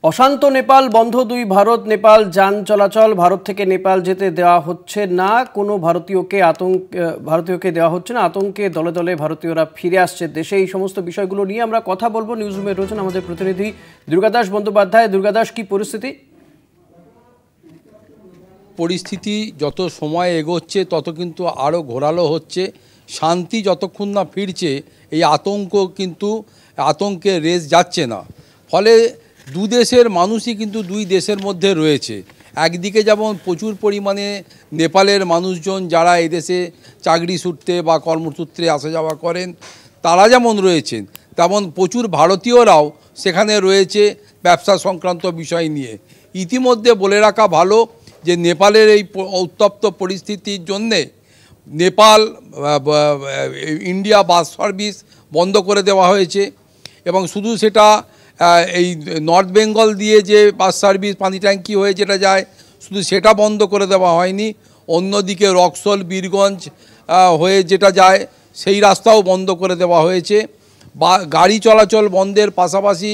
অশান্ত নেপাল বন্ধ, দুই ভারত নেপাল যান চলাচল। ভারত থেকে নেপাল যেতে দেওয়া হচ্ছে না, কোনো ভারতীয়কে দেওয়া হচ্ছে না। আতঙ্কে দলে দলে ভারতীয়রা ফিরে আসছে দেশে। এই সমস্ত বিষয়গুলো নিয়ে আমরা কথা বলবো। নিউজ রুমে রয়েছেন আমাদের প্রতিনিধি দুর্গাদাস বন্দ্যোপাধ্যায়। দুর্গাদাস, কি পরিস্থিতি? পরিস্থিতি যত সময় এগোচ্ছে তত কিন্তু আরও ঘোরালো হচ্ছে। শান্তি যতক্ষণ না ফিরছে এই আতঙ্কে রেস যাচ্ছে না। ফলে দু দেশের মানুষই কিন্তু দুই দেশের মধ্যে রয়েছে। একদিকে যেমন প্রচুর পরিমাণে নেপালের মানুষজন যারা এদেশে চাকরি সূত্রে বা কর্মসূত্রে আসা যাওয়া করেন তারা যেমন রয়েছেন, তেমন প্রচুর ভারতীয়রাও সেখানে রয়েছে ব্যবসা সংক্রান্ত বিষয় নিয়ে। ইতিমধ্যে বলে রাখা ভালো যে নেপালের এই উত্তপ্ত পরিস্থিতির জন্যে নেপাল ইন্ডিয়া বাস সার্ভিস বন্ধ করে দেওয়া হয়েছে। এবং শুধু সেটা এই নর্থ বেঙ্গল দিয়ে যে বাস সার্ভিস পানি ট্যাঙ্কি হয়ে যেটা যায় শুধু সেটা বন্ধ করে দেওয়া হয়নি, অন্যদিকে রক্সল বীরগঞ্জ হয়ে যেটা যায় সেই রাস্তাও বন্ধ করে দেওয়া হয়েছে। বা গাড়ি চলাচল বন্ধের পাশাপাশি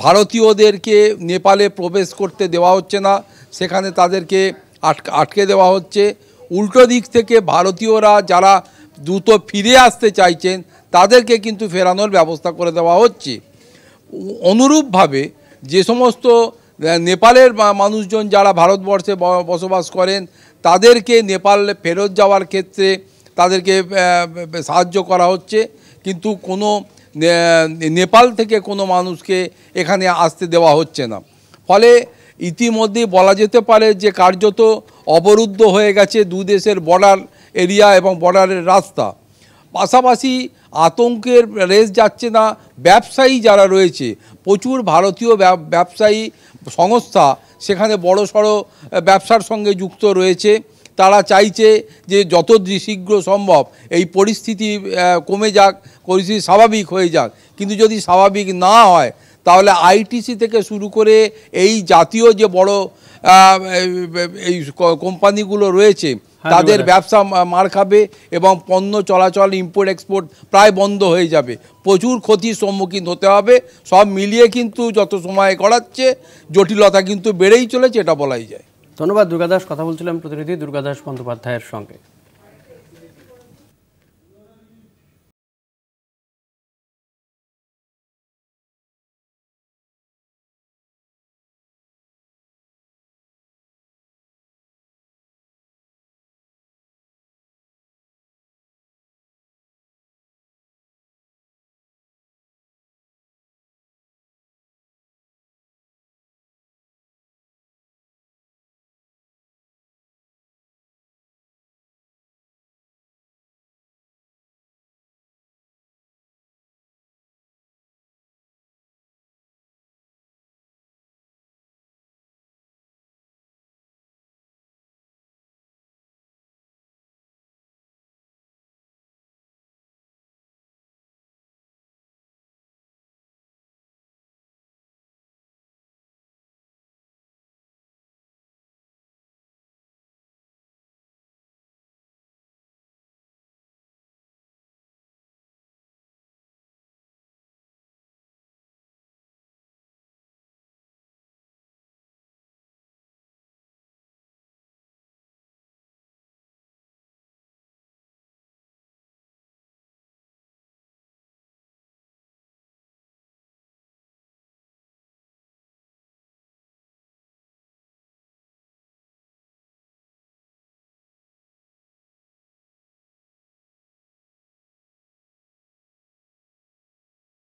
ভারতীয়দেরকে নেপালে প্রবেশ করতে দেওয়া হচ্ছে না, সেখানে তাদেরকে আটকে দেওয়া হচ্ছে। উল্টো দিক থেকে ভারতীয়রা যারা দ্রুত ফিরে আসতে চাইছেন তাদেরকে কিন্তু ফেরানোর ব্যবস্থা করে দেওয়া হচ্ছে। অনুরূপভাবে যে সমস্ত নেপালের মানুষজন যারা ভারতবর্ষে বসবাস করেন তাদেরকে নেপাল ফেরত যাওয়ার ক্ষেত্রে তাদেরকে সাহায্য করা হচ্ছে, কিন্তু কোনো নেপাল থেকে কোনো মানুষকে এখানে আসতে দেওয়া হচ্ছে না। ফলে ইতিমধ্যে বলা যেতে পারে যে কার্যত অবরুদ্ধ হয়ে গেছে দু দেশের বর্ডার এরিয়া এবং বর্ডারের রাস্তা। পাশাপাশি আতঙ্কের রেস যাচ্ছে না ব্যবসায়ী যারা রয়েছে, প্রচুর ভারতীয় ব্যবসায়ী সংস্থা সেখানে বড়সড় ব্যবসার সঙ্গে যুক্ত রয়েছে। তারা চাইছে যে যত শীঘ্র সম্ভব এই পরিস্থিতি কমে যাক, পরিস্থিতি স্বাভাবিক হয়ে যাক। কিন্তু যদি স্বাভাবিক না হয় তাহলে আইটিসি থেকে শুরু করে এই জাতীয় যে বড় এই কোম্পানিগুলো রয়েছে তাদের ব্যবসা মার খাবে এবং পণ্য চলাচল ইম্পোর্ট এক্সপোর্ট প্রায় বন্ধ হয়ে যাবে। প্রচুর ক্ষতির সম্মুখীন হতে হবে। সব মিলিয়ে কিন্তু যত সময় গড়াচ্ছে জটিলতা কিন্তু বেড়েই চলেছে, এটা বলাই যায়। ধন্যবাদ দুর্গাদাস। কথা বলছিলাম প্রতিনিধি দুর্গাদাস বন্দ্যোপাধ্যায়ের সঙ্গে।